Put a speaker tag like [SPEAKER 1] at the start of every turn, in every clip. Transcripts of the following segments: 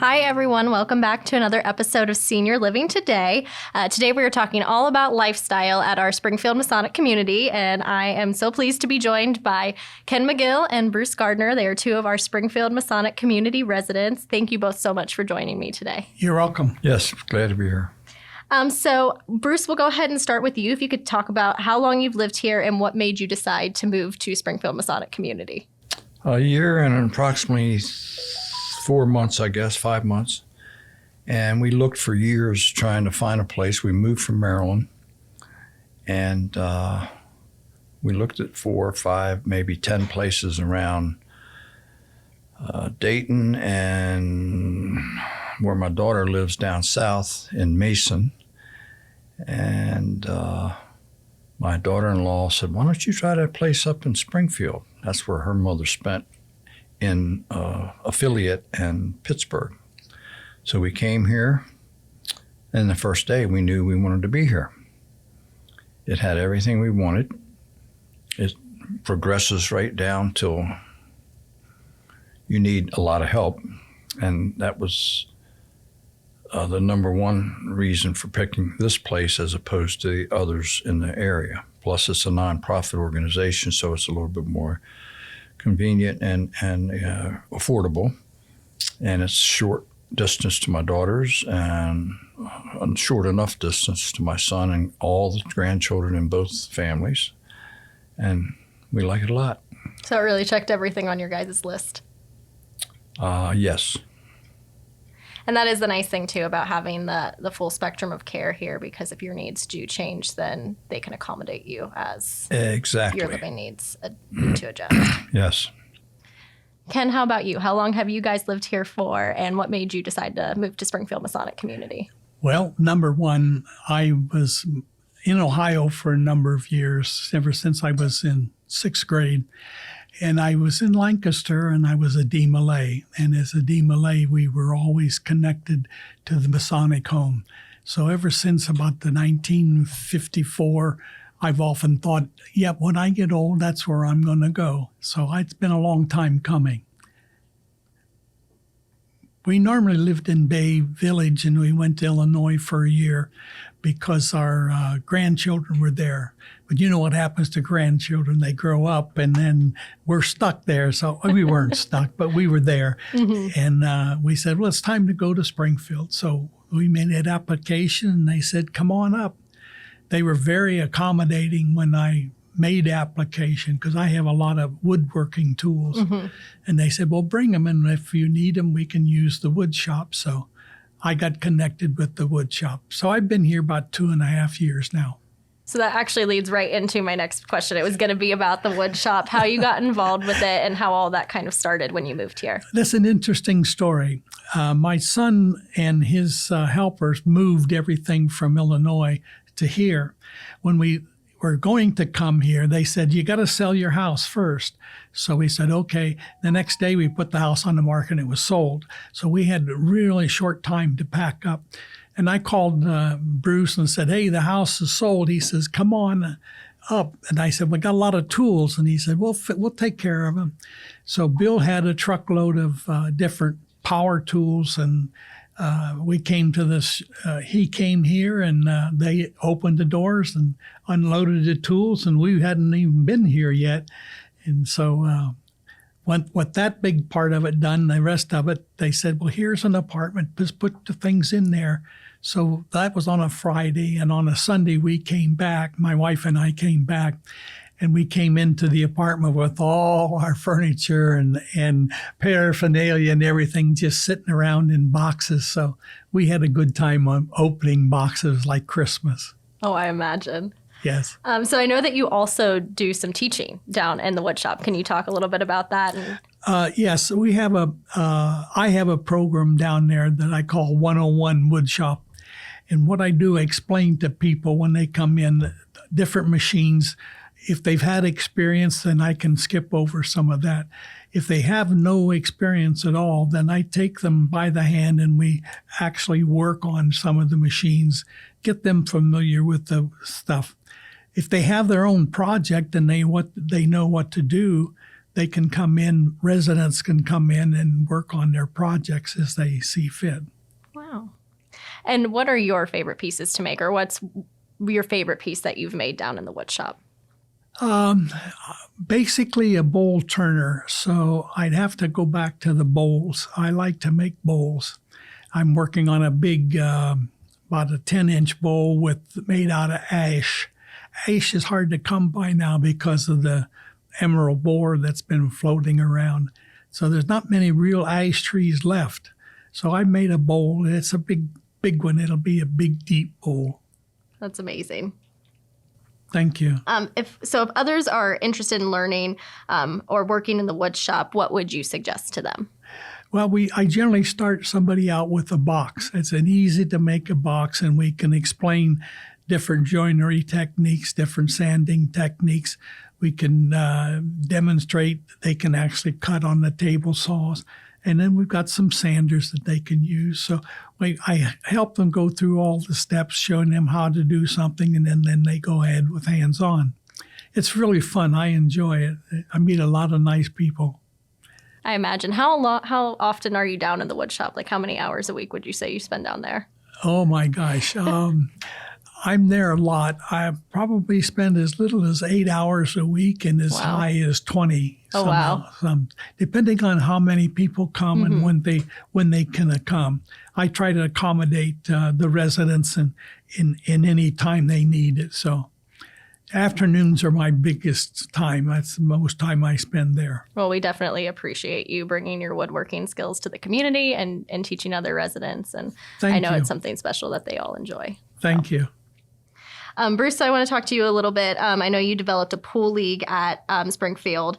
[SPEAKER 1] Hi, everyone. Welcome back to another episode of Senior Living Today. Today, we are talking all about lifestyle at our Springfield Masonic Community, and I am so pleased to be joined by Ken McGill and Bruce Gardner. They are two of our Springfield Masonic Community residents. Thank you both so much for joining me today.
[SPEAKER 2] You're welcome.
[SPEAKER 3] Yes, glad to be here.
[SPEAKER 1] So, Bruce, we'll go ahead and start with you. If you could talk about how long you've lived here and what made you decide to move to Springfield Masonic Community.
[SPEAKER 3] A year and approximately 4 months, 5 months. And we looked for years trying to find a place. We moved from Maryland, and we looked at 4 or 5, maybe 10 places around Dayton and where my daughter lives down south in Mason. And my daughter-in-law said, "Why don't you try that place up in Springfield?" That's where her mother spent in affiliate in Pittsburgh. So we came here, and the first day we knew we wanted to be here. It had everything we wanted. It progresses right down till you need a lot of help, and that was the number one reason for picking this place as opposed to the others in the area. Plus, it's a nonprofit organization, so it's a little bit more convenient and affordable. And it's short distance to my daughters and short enough distance to my son and all the grandchildren in both families. And we like it a lot.
[SPEAKER 1] So it really checked everything on your guys' list.
[SPEAKER 3] Yes.
[SPEAKER 1] And that is the nice thing, too, about having the full spectrum of care here, because if your needs do change, then they can accommodate you as
[SPEAKER 3] exactly
[SPEAKER 1] your living needs to adjust.
[SPEAKER 3] Yes.
[SPEAKER 1] Ken, how about you? How long have you guys lived here for, and what made you decide to move to Springfield Masonic Community?
[SPEAKER 2] Well, number one, I was in Ohio for a number of years, ever since I was in 6th grade. And I was in Lancaster, and I was a D. Malay. And as a D. Malay, we were always connected to the Masonic home. So ever since about the 1954, I've often thought, when I get old, that's where I'm going to go. So it's been a long time coming. We normally lived in Bay Village, and we went to Illinois for a year because our grandchildren were there. But you know what happens to grandchildren? They grow up, and then we're stuck there. So we weren't stuck, but we were there. Mm-hmm. And we said, well, it's time to go to Springfield. So we made an application, and they said, come on up. They were very accommodating when I made application, because I have a lot of woodworking tools. Mm-hmm. And they said, well, bring them, and if you need them, we can use the wood shop. So I got connected with the wood shop. So I've been here about 2.5 years now.
[SPEAKER 1] So that actually leads right into my next question. It was going to be about the wood shop, how you got involved with it, and how all that kind of started when you moved here.
[SPEAKER 2] That's an interesting story. My son and his helpers moved everything from Illinois to here. When we were going to come here, they said, you got to sell your house first. So we said, okay. The next day we put the house on the market and it was sold. So we had a really short time to pack up. And I called Bruce and said, hey, the house is sold. He says, come on up. And I said, we got a lot of tools. And he said, we'll take care of them. So Bill had a truckload of different power tools, and we came to this, he came here, and they opened the doors and unloaded the tools, and we hadn't even been here yet. And so with that big part of it done, the rest of it, they said, well, here's an apartment, just put the things in there. So that was on a Friday, and on a Sunday we came back, my wife and I came back, and we came into the apartment with all our furniture and paraphernalia and everything just sitting around in boxes. So we had a good time on opening boxes like Christmas.
[SPEAKER 1] Oh, I imagine.
[SPEAKER 2] Yes.
[SPEAKER 1] So I know that you also do some teaching down in the wood shop. Can you talk a little bit about that?
[SPEAKER 2] Yes, we have I have a program down there that I call 101 Wood Shop. And what I do, I explain to people when they come in different machines. If they've had experience, then I can skip over some of that. If they have no experience at all, then I take them by the hand and we actually work on some of the machines, get them familiar with the stuff. If they have their own project and they know what to do, they can come in, residents can come in and work on their projects as they see fit.
[SPEAKER 1] Wow. And what are your favorite pieces to make, or what's your favorite piece that you've made down in the wood shop?
[SPEAKER 2] Basically a bowl turner. So I'd have to go back to the bowls. I like to make bowls. I'm working on a big, about a 10-inch bowl made out of ash. Ash is hard to come by now because of the emerald borer that's been floating around. So there's not many real ash trees left. So I made a bowl. It's a big one. It'll be a big, deep bowl.
[SPEAKER 1] That's amazing.
[SPEAKER 2] Thank you.
[SPEAKER 1] If others are interested in learning or working in the wood shop, what would you suggest to them?
[SPEAKER 2] Well, I generally start somebody out with a box. It's an easy to make a box, and we can explain different joinery techniques, different sanding techniques. We can demonstrate they can actually cut on the table saws. And then we've got some sanders that they can use. So I help them go through all the steps, showing them how to do something, and then they go ahead with hands-on. It's really fun. I enjoy it. I meet a lot of nice people.
[SPEAKER 1] I imagine. How often are you down in the wood shop? Like, how many hours a week would you say you spend down there?
[SPEAKER 2] Oh, my gosh. I'm there a lot. I probably spend as little as 8 hours a week and as high as 20.
[SPEAKER 1] Oh, wow.
[SPEAKER 2] Depending on how many people come and when they can come. I try to accommodate the residents in any time they need it. So afternoons are my biggest time. That's the most time I spend there.
[SPEAKER 1] Well, we definitely appreciate you bringing your woodworking skills to the community and teaching other residents. And I know it's something special that they all enjoy.
[SPEAKER 2] Thank you.
[SPEAKER 1] Bruce, I want to talk to you a little bit. I know you developed a pool league at Springfield.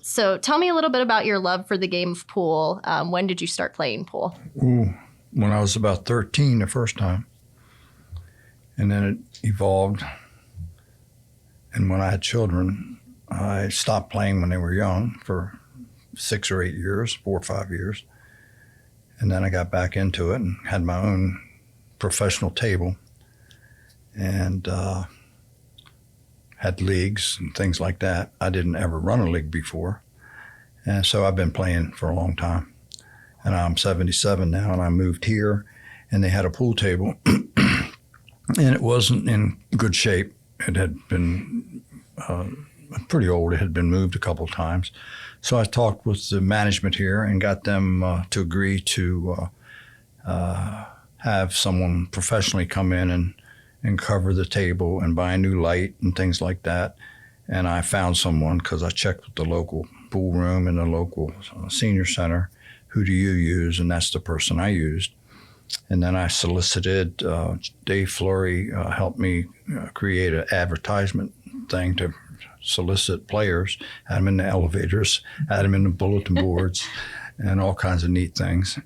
[SPEAKER 1] So tell me a little bit about your love for the game of pool. When did you start playing pool?
[SPEAKER 3] Ooh, when I was about 13 the first time. And then it evolved. And when I had children, I stopped playing when they were young for 6 or 8 years, 4 or 5 years. And then I got back into it and had my own professional table. And had leagues and things like that. I didn't ever run a league before. And so I've been playing for a long time. And I'm 77 now, and I moved here, and they had a pool table, and it wasn't in good shape. It had been pretty old. It had been moved a couple of times. So I talked with the management here and got them to agree to have someone professionally come in and cover the table and buy a new light and things like that. And I found someone because I checked with the local pool room and the local senior center. Who do you use? And that's the person I used. And then I solicited, Dave Fleury helped me create an advertisement thing to solicit players, had them in the elevators, had them in the bulletin boards, and all kinds of neat things.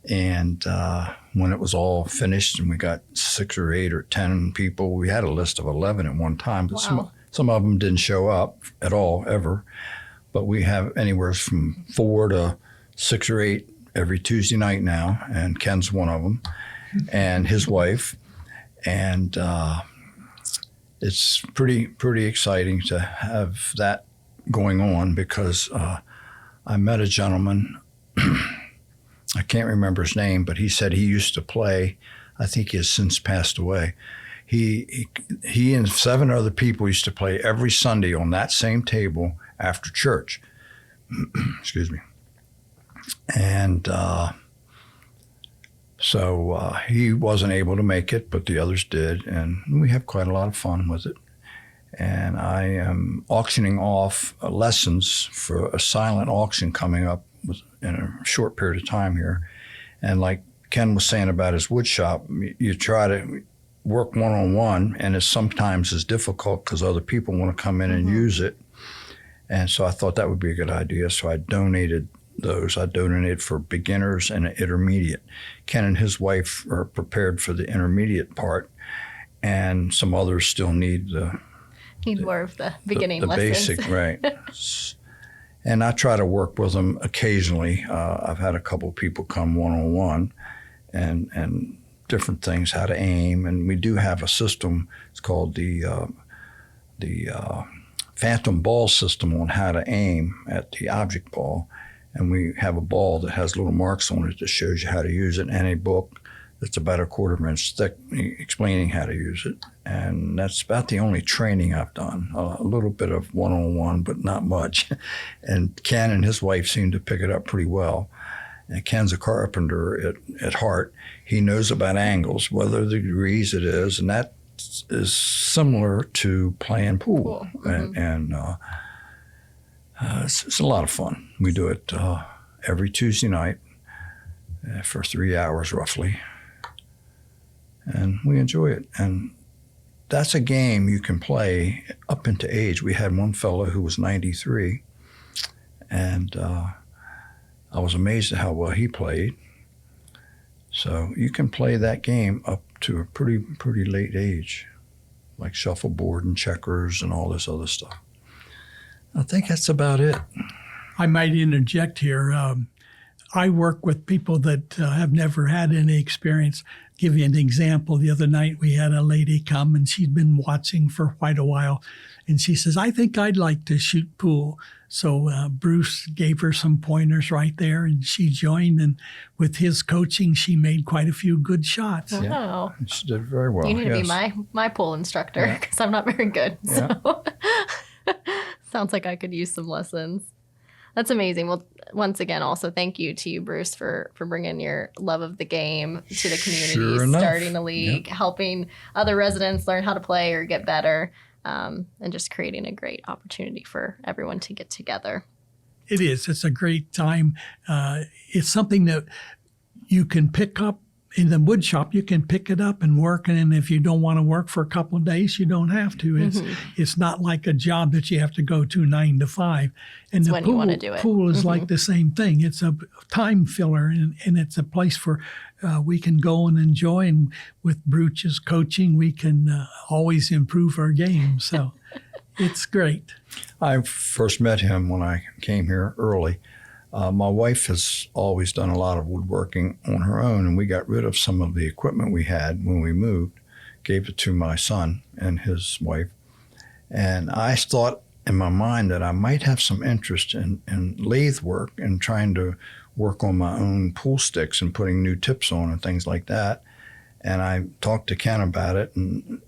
[SPEAKER 3] And when it was all finished and we got 6 or 8 or 10 people, we had a list of 11 at one time, but some of them didn't show up at all, ever. But we have anywhere from 4 to 6 or 8 every Tuesday night now, and Ken's one of them, and his wife. And it's pretty exciting to have that going on because I met a gentleman, I can't remember his name, but he said he used to play. I think he has since passed away. He and 7 other people used to play every Sunday on that same table after church. Excuse me. And so he wasn't able to make it, but the others did, and we have quite a lot of fun with it. And I am auctioning off lessons for a silent auction coming up in a short period of time here. And like Ken was saying about his wood shop, you try to work one-on-one, and it sometimes is difficult because other people want to come in and use it. And so I thought that would be a good idea. So I donated those. I donated for beginners and an intermediate. Ken and his wife are prepared for the intermediate part, and some others still need
[SPEAKER 1] more of the beginning
[SPEAKER 3] the
[SPEAKER 1] lessons.
[SPEAKER 3] basic, right. And I try to work with them occasionally. I've had a couple of people come one-on-one and different things, how to aim. And we do have a system. It's called the phantom ball system on how to aim at the object ball. And we have a ball that has little marks on it that shows you how to use it, and a book that's about a quarter of an inch thick explaining how to use it. And that's about the only training I've done. A little bit of one-on-one, but not much. And Ken and his wife seem to pick it up pretty well. And Ken's a carpenter at heart. He knows about angles, whether the degrees it is, and that is similar to playing pool.
[SPEAKER 1] Cool.
[SPEAKER 3] And it's a lot of fun. We do it every Tuesday night for 3 hours roughly. And we enjoy it. And that's a game you can play up into age. We had one fellow who was 93, and I was amazed at how well he played. So you can play that game up to a pretty late age, like shuffleboard and checkers and all this other stuff. I think that's about it.
[SPEAKER 2] I might interject here. I work with people that have never had any experience. Give you an example. The other night we had a lady come, and she'd been watching for quite a while, and she says, I think I'd like to shoot pool. So Bruce gave her some pointers right there, and she joined, and with his coaching, she made quite a few good shots.
[SPEAKER 1] Oh.
[SPEAKER 3] Yeah, she did very well.
[SPEAKER 1] You need to
[SPEAKER 3] yes.
[SPEAKER 1] be my pool instructor, because I'm not very good.
[SPEAKER 3] Yeah.
[SPEAKER 1] So sounds like I could use some lessons. That's amazing. Well, once again, also thank you to you, Bruce, for bringing your love of the game to the community,
[SPEAKER 3] Sure enough.
[SPEAKER 1] starting a league, helping other residents learn how to play or get better, and just creating a great opportunity for everyone to get together.
[SPEAKER 2] It is. It's a great time. It's something that you can pick up in the wood shop. You can pick it up and work, and if you don't want to work for a couple of days, you don't have to. It's not like a job that you have to go to 9 to 5. And
[SPEAKER 1] It's
[SPEAKER 2] the
[SPEAKER 1] when you want to do it.
[SPEAKER 2] pool is like the same thing. It's a time filler, and it's a place for we can go and enjoy. And with Bruce's coaching, we can always improve our game. So it's great.
[SPEAKER 3] I first met him when I came here early. My wife has always done a lot of woodworking on her own, and we got rid of some of the equipment we had when we moved, gave it to my son and his wife. And I thought in my mind that I might have some interest in lathe work and trying to work on my own pool sticks and putting new tips on and things like that. And I talked to Ken about it, and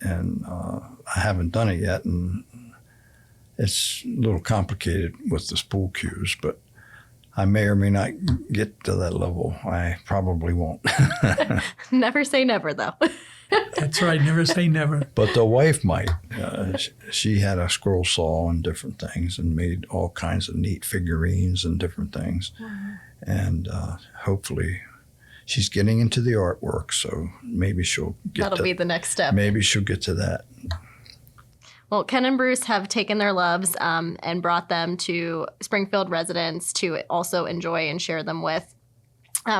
[SPEAKER 3] I haven't done it yet, and it's a little complicated with the spool cues, but I may or may not get to that level. I probably won't.
[SPEAKER 1] Never say never, though.
[SPEAKER 2] That's right. Never say never.
[SPEAKER 3] But the wife might. She had a scroll saw and different things and made all kinds of neat figurines and different things.
[SPEAKER 1] Wow.
[SPEAKER 3] And hopefully she's getting into the artwork, so maybe she'll get
[SPEAKER 1] That'll be the next step.
[SPEAKER 3] Maybe she'll get to that.
[SPEAKER 1] Well, Ken and Bruce have taken their loves and brought them to Springfield residents to also enjoy and share them with.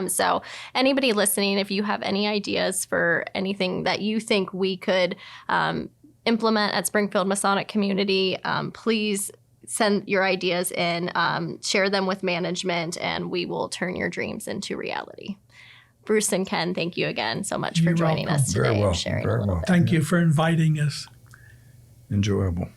[SPEAKER 1] So anybody listening, if you have any ideas for anything that you think we could implement at Springfield Masonic Community, please send your ideas in, share them with management, and we will turn your dreams into reality. Bruce and Ken, thank you again so much for
[SPEAKER 2] You're
[SPEAKER 1] joining
[SPEAKER 2] welcome.
[SPEAKER 1] us today
[SPEAKER 3] Very well.
[SPEAKER 1] and sharing
[SPEAKER 3] Very
[SPEAKER 1] a little
[SPEAKER 3] well.
[SPEAKER 1] bit.
[SPEAKER 2] Thank you for inviting us.
[SPEAKER 3] Enjoyable.